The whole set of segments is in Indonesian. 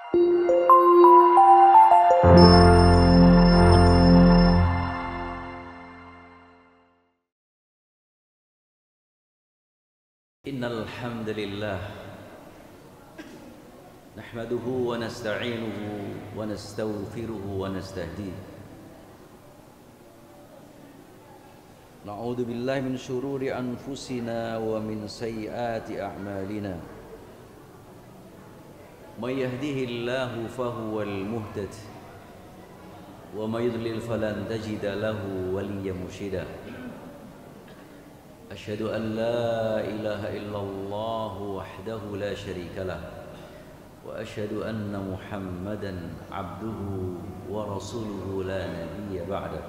Innal hamdalillah nahmaduhu wa nasta'inuhu wa nastaghfiruhu wa nastahdihi. Na'udzu billahi min syururi anfusina wa min sayyiati a'malina. May yahdihillahu fahuwal muhtadi wa may yudlil falan tajida lahu waliyyan mursyida. Asyhadu an la ilaha illallah wahdahu la syarika lah wa asyhadu anna Muhammadan abduhu wa rasuluhu la nabiyya ba'da.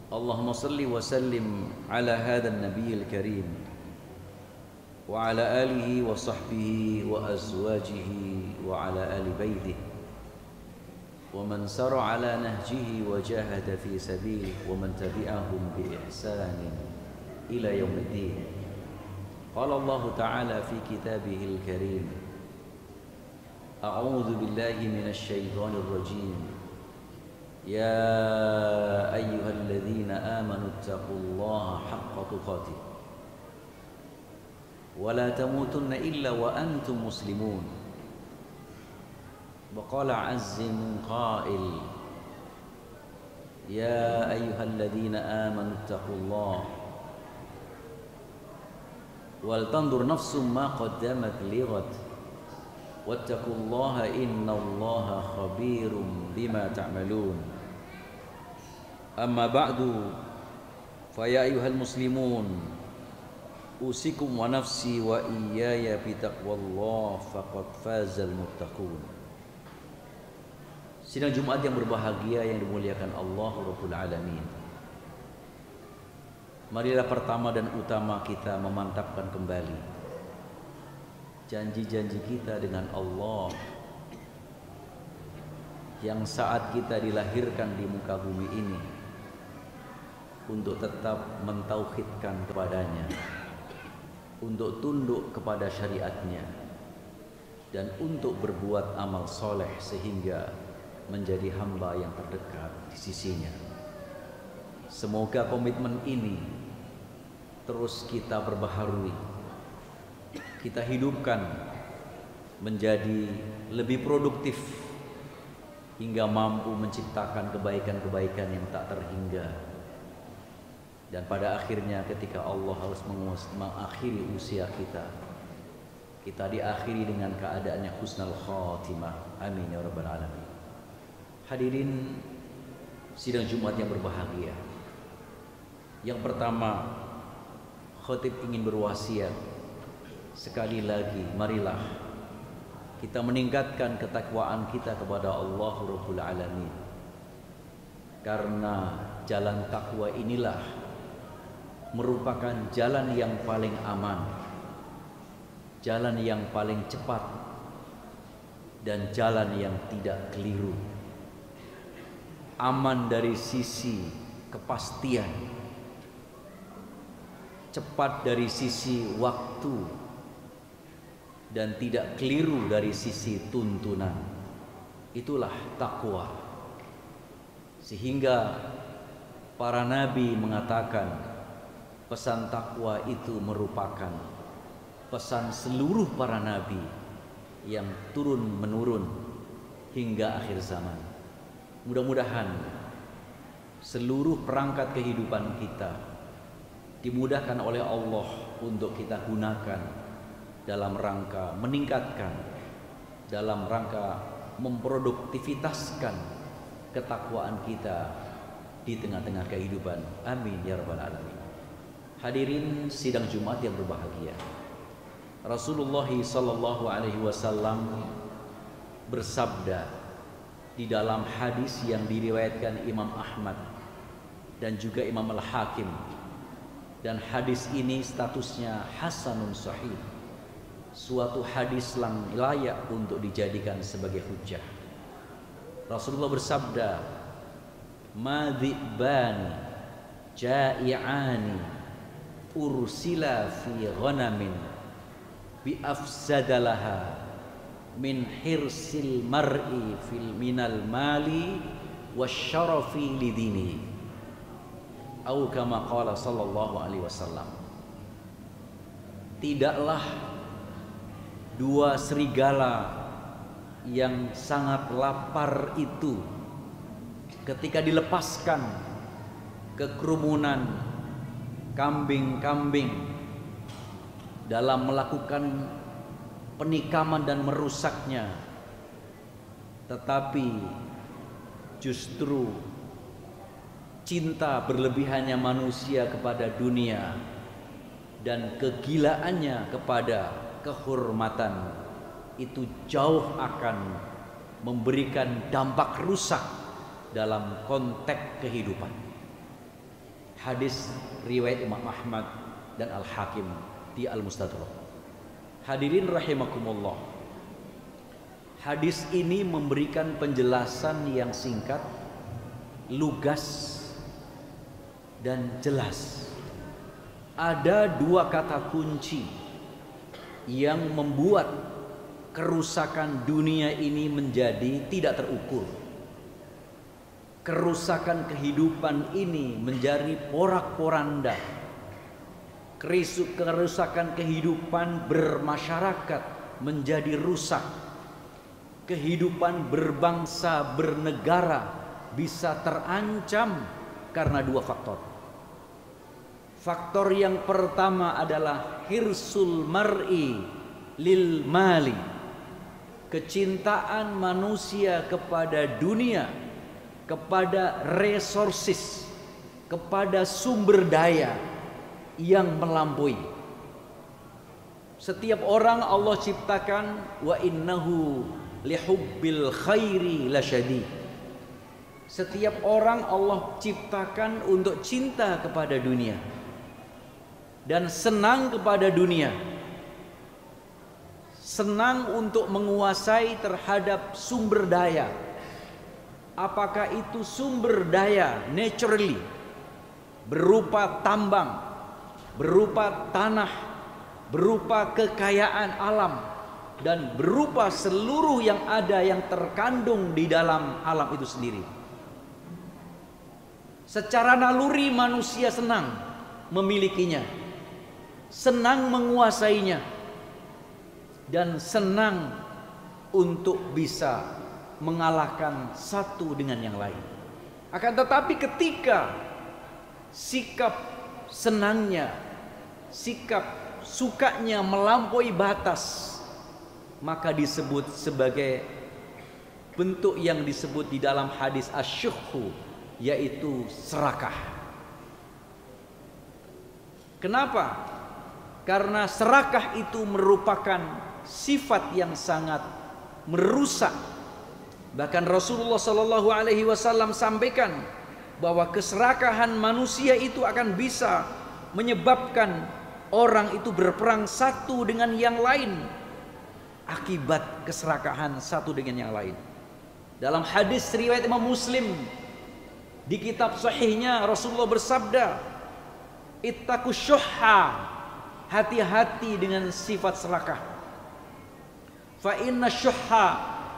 Allahumma salli wa sallim ala hadzal nabiyil karim wa ala alihi wa sahbihi wa azwajihi wa ala ali baitihi ومن سار على نهجه وجاهد في سبيله ومن تبعهم بإحسان إلى يوم الدين. قال الله تعالى في كتابه الكريم: أعوذ بالله من الشيطان الرجيم. يا أيها الذين آمنوا اتقوا الله حق تقاته ولا تموتن إلا وأنتم مسلمون. وقال عز من قائل: يا أيها الذين آمنوا اتقوا الله ولتنظر نفس ما قدمت لغد واتقوا الله إن الله خبير بما تعملون. أما بعد فيا أيها المسلمون أوصيكم ونفسي وإياي بتقوى الله فقد فاز المتقون. Sidang Jumat yang berbahagia yang dimuliakan Allah Rabbul Alamin. Marilah pertama dan utama kita memantapkan kembali janji-janji kita dengan Allah yang saat kita dilahirkan di muka bumi ini untuk tetap mentauhidkan kepadanya, untuk tunduk kepada syariatnya, dan untuk berbuat amal soleh sehingga menjadi hamba yang terdekat di sisinya. Semoga komitmen ini terus kita perbaharui, kita hidupkan menjadi lebih produktif hingga mampu menciptakan kebaikan-kebaikan yang tak terhingga. Dan pada akhirnya ketika Allah harus mengakhiri usia kita, kita diakhiri dengan keadaannya husnul khatimah. Amin ya rabbal alamin. Hadirin sidang Jumat yang berbahagia. Yang pertama, khatib ingin berwasiat sekali lagi, marilah kita meningkatkan ketakwaan kita kepada Allah Rabbul Alamin. Karena jalan takwa inilah merupakan jalan yang paling aman, jalan yang paling cepat, dan jalan yang tidak keliru. Aman dari sisi kepastian, cepat dari sisi waktu, dan tidak keliru dari sisi tuntunan. Itulah takwa. Sehingga para nabi mengatakan pesan takwa itu merupakan pesan seluruh para nabi yang turun menurun hingga akhir zaman. Mudah-mudahan seluruh perangkat kehidupan kita dimudahkan oleh Allah untuk kita gunakan dalam rangka meningkatkan, dalam rangka memproduktivitaskan ketakwaan kita di tengah-tengah kehidupan. Amin ya rabbal alamin. Hadirin sidang Jumat yang berbahagia. Rasulullah sallallahu alaihi wasallam bersabda di dalam hadis yang diriwayatkan Imam Ahmad dan juga Imam Al-Hakim, dan hadis ini statusnya hasanun sahih, suatu hadis yang layak untuk dijadikan sebagai hujjah. Rasulullah bersabda, "Madhibani ja'i'ani ursila fi ghanamin bi afsadalaha min hirsil mar'i fil minal mali wasyarafi lidini, atau kama qala sallallahu alaihi wasallam. Tidaklah dua serigala yang sangat lapar itu ketika dilepaskan ke kerumunan kambing-kambing dalam melakukan penikaman dan merusaknya, tetapi justru cinta berlebihannya manusia kepada dunia dan kegilaannya kepada kehormatan itu jauh akan memberikan dampak rusak dalam konteks kehidupan. Hadis riwayat Imam Ahmad dan Al-Hakim di Al-Mustadrak. Hadirin rahimakumullah, hadis ini memberikan penjelasan yang singkat, lugas dan jelas. Ada dua kata kunci yang membuat kerusakan dunia ini menjadi tidak terukur. Kerusakan kehidupan ini menjadi porak-poranda. Kerusakan kehidupan bermasyarakat menjadi rusak. Kehidupan berbangsa, bernegara bisa terancam karena dua faktor. Faktor yang pertama adalah hirsul mar'i lil mali, kecintaan manusia kepada dunia, kepada resources, kepada sumber daya yang melampaui. Setiap orang Allah ciptakan wa innahu lihubbil khairi lasyadid. Setiap orang Allah ciptakan untuk cinta kepada dunia dan senang kepada dunia, senang untuk menguasai terhadap sumber daya. Apakah itu sumber daya naturally berupa tambang, berupa tanah, berupa kekayaan alam, dan berupa seluruh yang ada yang terkandung di dalam alam itu sendiri. Secara naluri manusia senang memilikinya, senang menguasainya, dan senang untuk bisa mengalahkan satu dengan yang lain. Akan tetapi ketika sikap senangnya, sikap sukanya melampaui batas, maka disebut sebagai bentuk yang disebut di dalam hadis asyuhu, yaitu serakah. Kenapa? Karena serakah itu merupakan sifat yang sangat merusak. Bahkan Rasulullah Shallallahu Alaihi Wasallam sampaikan bahwa keserakahan manusia itu akan bisa menyebabkan orang itu berperang satu dengan yang lain akibat keserakahan satu dengan yang lain. Dalam hadis riwayat Imam Muslim di kitab sahihnya, Rasulullah bersabda, ittaqus syuhha, hati-hati dengan sifat serakah. Fa inna syuhha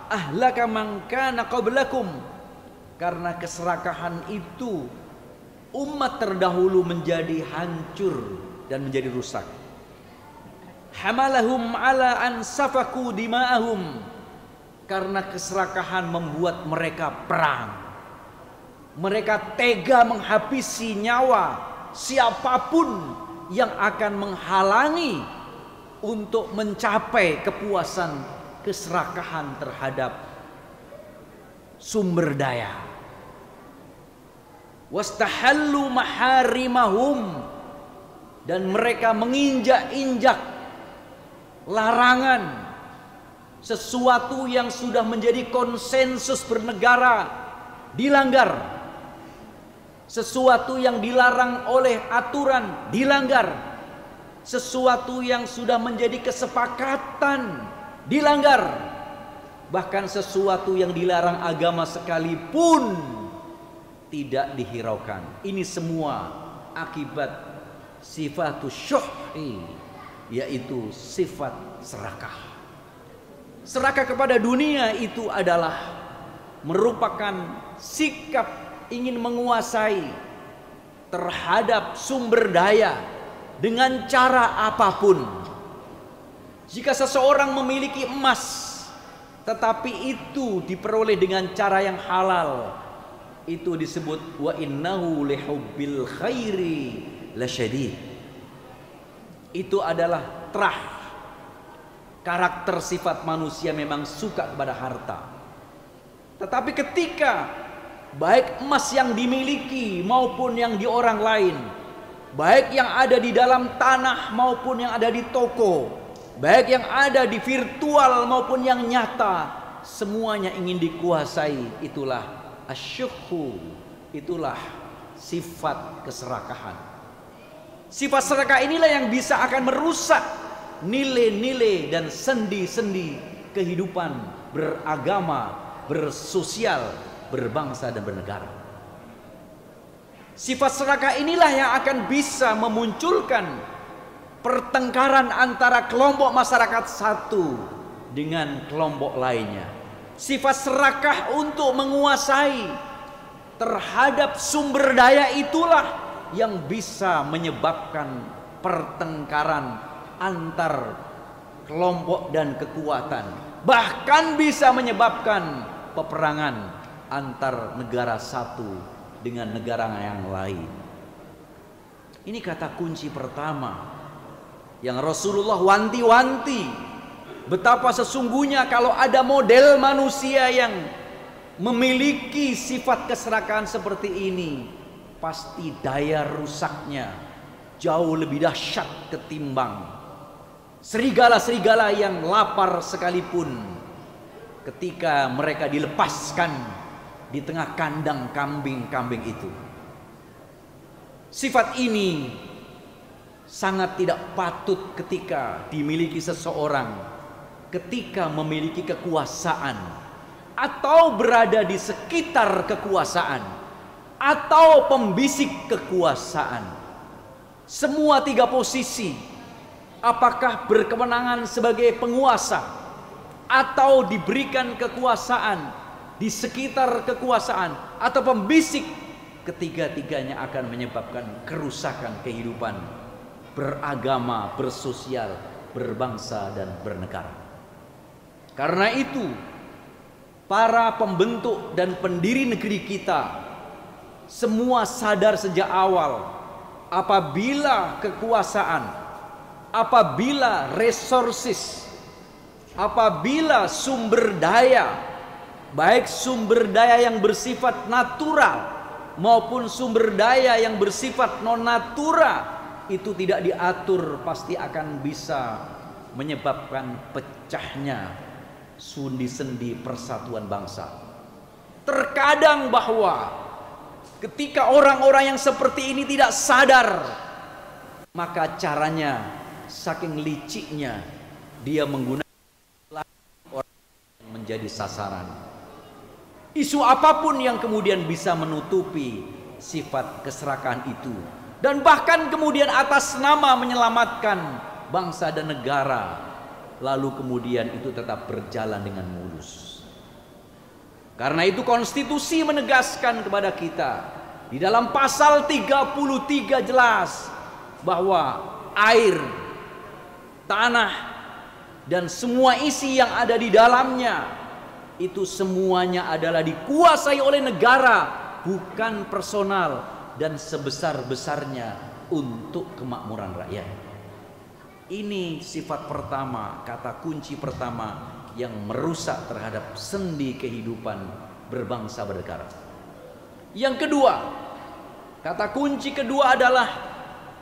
ahlaka man kana qablakum, karena keserakahan itu umat terdahulu menjadi hancur dan menjadi rusak. Hamalahum ala an safaku dima'ahum, karena keserakahan membuat mereka perang. Mereka tega menghabisi nyawa siapapun yang akan menghalangi untuk mencapai kepuasan keserakahan terhadap sumber daya. Wastahallu maharimahum, dan mereka menginjak-injak larangan, sesuatu yang sudah menjadi konsensus bernegara dilanggar. Sesuatu yang dilarang oleh aturan dilanggar. Sesuatu yang sudah menjadi kesepakatan dilanggar. Bahkan sesuatu yang dilarang agama sekalipun tidak dihiraukan. Ini semua akibat sifatus syuhi, yaitu sifat serakah. Serakah kepada dunia itu adalah merupakan sikap ingin menguasai terhadap sumber daya dengan cara apapun. Jika seseorang memiliki emas tetapi itu diperoleh dengan cara yang halal, itu disebut wa innahu lihubbil khairi lasyadid. Itu adalah terah karakter sifat manusia, memang suka kepada harta. Tetapi ketika baik emas yang dimiliki maupun yang di orang lain, baik yang ada di dalam tanah maupun yang ada di toko, baik yang ada di virtual maupun yang nyata, semuanya ingin dikuasai. Itulah asyukhu, itulah sifat keserakahan. Sifat serakah inilah yang bisa akan merusak nilai-nilai dan sendi-sendi kehidupan beragama, bersosial, berbangsa dan bernegara. Sifat serakah inilah yang akan bisa memunculkan pertengkaran antara kelompok masyarakat satu dengan kelompok lainnya. Sifat serakah untuk menguasai terhadap sumber daya itulah yang bisa menyebabkan pertengkaran antar kelompok dan kekuatan, bahkan bisa menyebabkan peperangan antar negara satu dengan negara yang lain. Ini kata kunci pertama yang Rasulullah wanti-wanti, betapa sesungguhnya kalau ada model manusia yang memiliki sifat keserakahan seperti ini, pasti daya rusaknya jauh lebih dahsyat ketimbang serigala-serigala yang lapar sekalipun ketika mereka dilepaskan di tengah kandang kambing-kambing itu. Sifat ini sangat tidak patut ketika dimiliki seseorang ketika memiliki kekuasaan atau berada di sekitar kekuasaan atau pembisik kekuasaan. Semua tiga posisi, apakah berkewenangan sebagai penguasa atau diberikan kekuasaan di sekitar kekuasaan atau pembisik, ketiga-tiganya akan menyebabkan kerusakan kehidupan beragama, bersosial, berbangsa dan bernegara. Karena itu para pembentuk dan pendiri negeri kita semua sadar sejak awal, apabila kekuasaan, apabila resources, apabila sumber daya, baik sumber daya yang bersifat natural maupun sumber daya yang bersifat non natural, itu tidak diatur, pasti akan bisa menyebabkan pecahnya sendi-sendi persatuan bangsa. Terkadang bahwa ketika orang-orang yang seperti ini tidak sadar, maka caranya saking liciknya dia menggunakan orang yang menjadi sasaran. Isu apapun yang kemudian bisa menutupi sifat keserakahan itu, dan bahkan kemudian atas nama menyelamatkan bangsa dan negara, lalu kemudian itu tetap berjalan dengan mulus. Karena itu konstitusi menegaskan kepada kita di dalam pasal 33 jelas bahwa air, tanah, dan semua isi yang ada di dalamnya itu semuanya adalah dikuasai oleh negara, bukan personal, dan sebesar-besarnya untuk kemakmuran rakyat. Ini sifat pertama, kata kunci pertama yang merusak terhadap sendi kehidupan berbangsa bernegara. Yang kedua, kata kunci kedua adalah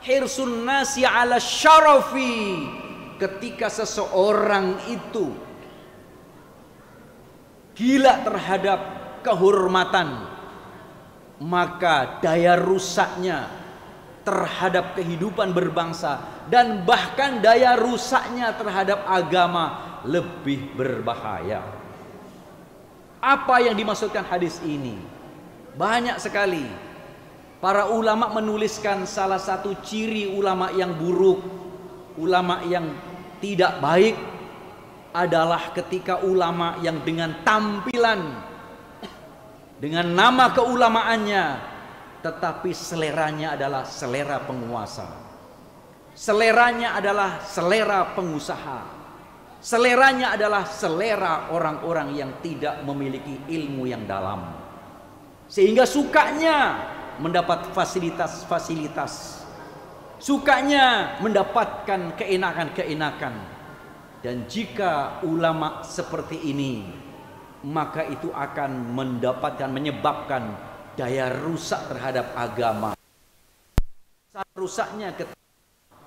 hirsun nasi ala syarafi. Ketika seseorang itu gila terhadap kehormatan, maka daya rusaknya terhadap kehidupan berbangsa dan bahkan daya rusaknya terhadap agama lebih berbahaya. Apa yang dimaksudkan hadis ini? Banyak sekali para ulama menuliskan salah satu ciri ulama yang buruk, ulama yang tidak baik, adalah ketika ulama yang dengan tampilan, dengan nama keulamaannya, tetapi seleranya adalah selera penguasa, seleranya adalah selera pengusaha, seleranya adalah selera orang-orang yang tidak memiliki ilmu yang dalam, sehingga sukanya mendapat fasilitas-fasilitas, sukanya mendapatkan keenakan-keenakan. Dan jika ulama seperti ini, maka itu akan menyebabkan daya rusak terhadap agama. Rusaknya ketika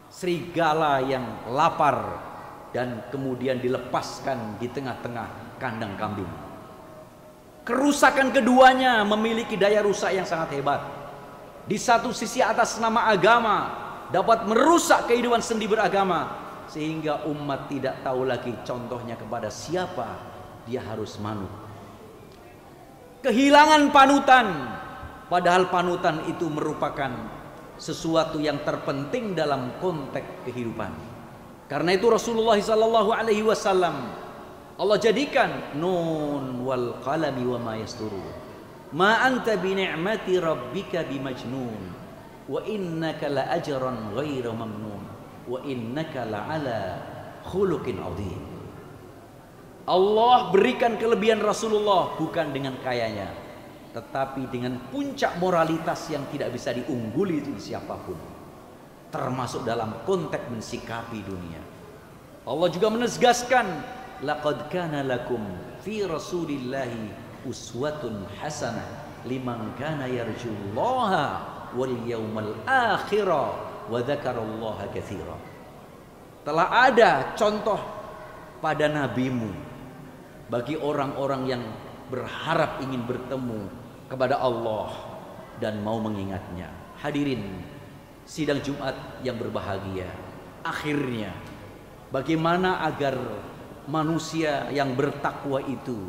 serigala yang lapar dan kemudian dilepaskan di tengah-tengah kandang kambing. Kerusakan keduanya memiliki daya rusak yang sangat hebat. Di satu sisi atas nama agama dapat merusak kehidupan sendi beragama, sehingga umat tidak tahu lagi contohnya kepada siapa dia harus manut. Kehilangan panutan, padahal panutan itu merupakan sesuatu yang terpenting dalam konteks kehidupan. Karena itu Rasulullah SAW Allah jadikan nun wal qalami wa ma yasturun. Ma anta bi ni'mati rabbika bimajnun wa innaka la ajran ghairu mamnun wa innaka la'ala khuluqin adzim. Allah berikan kelebihan Rasulullah bukan dengan kayanya, tetapi dengan puncak moralitas yang tidak bisa diungguli di siapapun, termasuk dalam konteks mensikapi dunia. Allah juga menegaskan, laqad kana lakum fi rasulillahi uswatun hasanah liman kana yarjullaha wal yawmal akhirah wa dzakarallaha katsira. Telah ada contoh pada nabimu bagi orang-orang yang berharap ingin bertemu kepada Allah dan mau mengingatnya. Hadirin sidang Jumat yang berbahagia, akhirnya bagaimana agar manusia yang bertakwa itu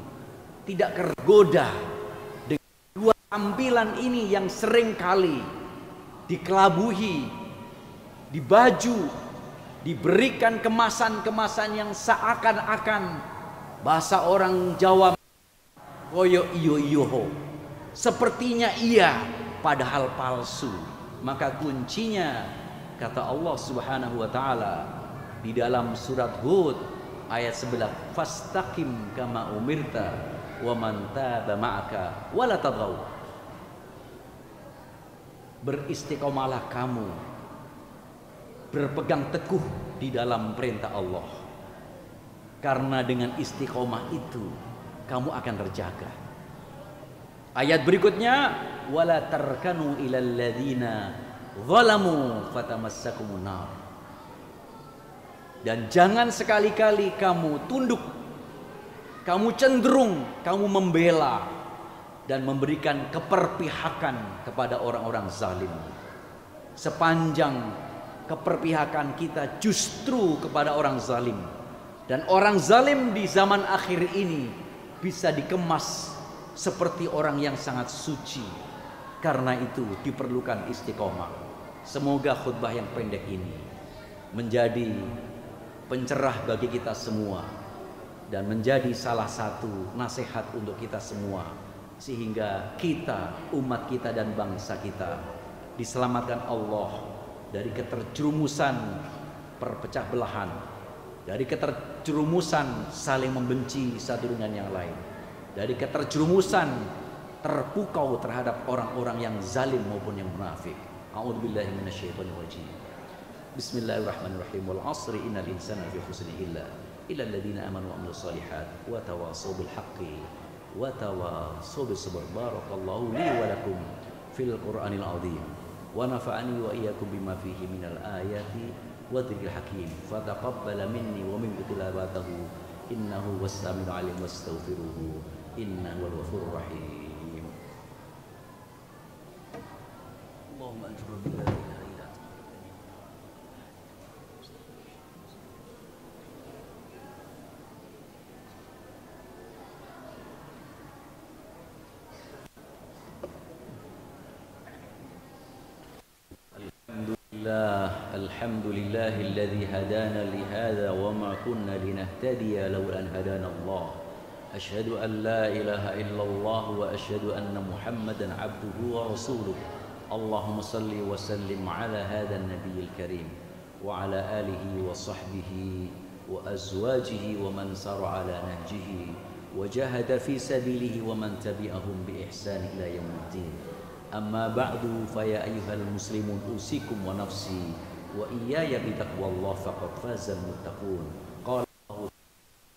tidak tergoda dengan dua tampilan ini yang sering kali dikelabuhi, di baju, diberikan kemasan-kemasan yang seakan-akan bahasa orang Jawa koyo iyo iyoho, sepertinya iya padahal palsu. Maka kuncinya kata Allah Subhanahu wa taala di dalam surat Hud ayat 11, fastaqim kama umirta wa man taba ma'aka wala tadghaw. Beristiqomalah kamu, berpegang teguh di dalam perintah Allah, karena dengan istiqomah itu kamu akan terjaga. Ayat berikutnya, wala tarkanu ilal ladzina zalamu fatamassakumun nar. Dan jangan sekali-kali kamu tunduk, kamu cenderung, kamu membela dan memberikan keperpihakan kepada orang-orang zalim. Sepanjang keperpihakan kita justru kepada orang zalim, dan orang zalim di zaman akhir ini bisa dikemas seperti orang yang sangat suci. Karena itu diperlukan istiqomah. Semoga khutbah yang pendek ini menjadi pencerah bagi kita semua dan menjadi salah satu nasihat untuk kita semua, sehingga kita, umat kita dan bangsa kita diselamatkan Allah dari keterjerumusan perpecah belahan, dari keterjerumusan saling membenci satu dengan yang lain, dari keterjerumusan terpukau terhadap orang-orang yang zalim maupun yang munafik. A'udzubillahi minasyaitonir rajim. Bismillahirrahmanirrahim. Wal 'asri innal insana lafi khusrin illa alladziina aamanu wa 'amilus shalihaat wa tawassaw bil haqqi wa tawassaw bis sabr. Barakallahu li wa lakum fil Qur'anil 'azim. Wa nafa'ani wa iyyakum bima fihi minal ayati wa dzikril hakim. Fataqabbala minni wa minkum tilawatahu innahu was-sami'ul 'alim wastaghfiruhu innahu wal ghafurur rahim. Allahumma anjurna billahi la ilaha illa anta. الحمد لله الذي هدانا لهذا وما كنا لنهتدي لولا أن هدانا الله أشهد أن لا إله إلا الله وأشهد أن محمدا عبده ورسوله اللهم صل وسلم على هذا النبي الكريم وعلى آله وصحبه وأزواجه ومن سار على نهجه وجاهد في سبيله ومن تبعهم بإحسان إلى يوم الدين أما بعد فيا أيها المسلمون أوصيكم ونفسي وإياي بتقوى الله فقد فاز المتقون قال الله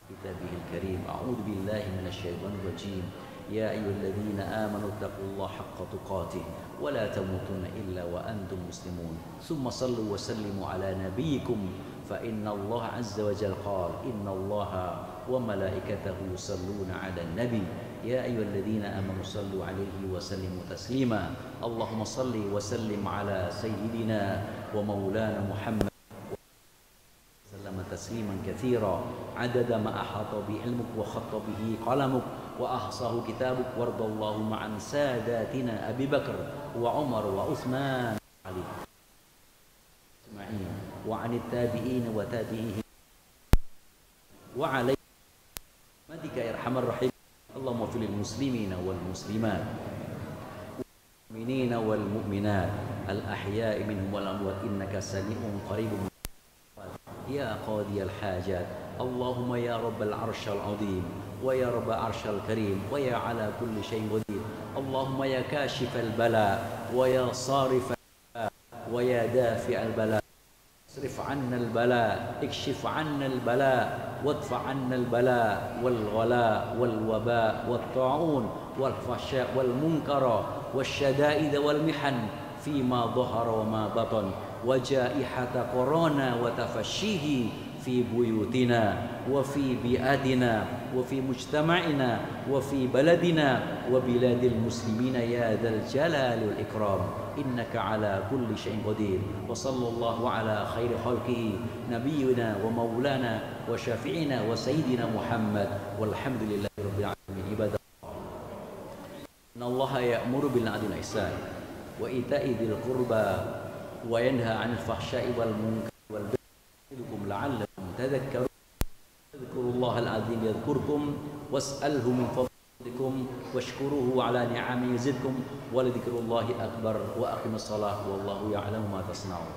في كتابه الكريم أعوذ بالله من الشيطان الرجيم يا أيها الذين آمنوا اتقوا الله حق تقاته ولا تموتن إلا وأنتم مسلمون ثم صلوا وسلموا على نبيكم فإن الله عز وجل قال إن الله وملائكته يصلون على النبي يا أيها الذين آمنوا صلوا عليه وسلموا تسليما اللهم صل وسلم على سيدنا ومولانا محمد وسلم تسليما كثيرا عدد ما أحاط بعلمك وخط به قلمك وأحصاه كتابك وارض اللهم عن ساداتنا أبي بكر وعمر وعثمان وعلي أجمعين وعن التابعين وتابعيهم وعلي رحمتك يا أرحم الراحمين اللهم اغفر للمسلمين والمسلمات والمؤمنين والمؤمنات الأحياء منهم والأموات إنك سميع قريب يا قاضي الحاجات اللهم يا رب العرش العظيم ويا رب العرش الكريم ويا على كل شيء قدير اللهم يا كاشف البلاء ويا صارف البلاء ويا دافع البلاء اصرف عنا البلاء اكشف عنا البلاء وادفع عنا البلاء والغلاء والوباء والطاعون والفحشاء والمنكر والشدائد والمحن فيما ظهر وما بطن وجائحة كورونا وتفشيه في بيوتنا وفي بيئاتنا وفي مجتمعنا وفي بلدنا وبلاد المسلمين يا ذا الجلال والإكرام إنك على كل شيء قدير وصلى الله على خير خلقه نبينا ومولانا وشافعنا وسيدنا محمد والحمد لله رب العالمين عباد الله إن الله يأمر بالعدل والإحسان وإيتاء ذي القربى وينهى عن الفحشاء والمنكر والبغي يعظكم لعلكم تذكرون اذكروا الله العظيم يذكركم واسأله من فضلكم واشكروه على نعمه يزدكم ولذكر الله أكبر وأقم الصلاة والله يعلم ما تصنعون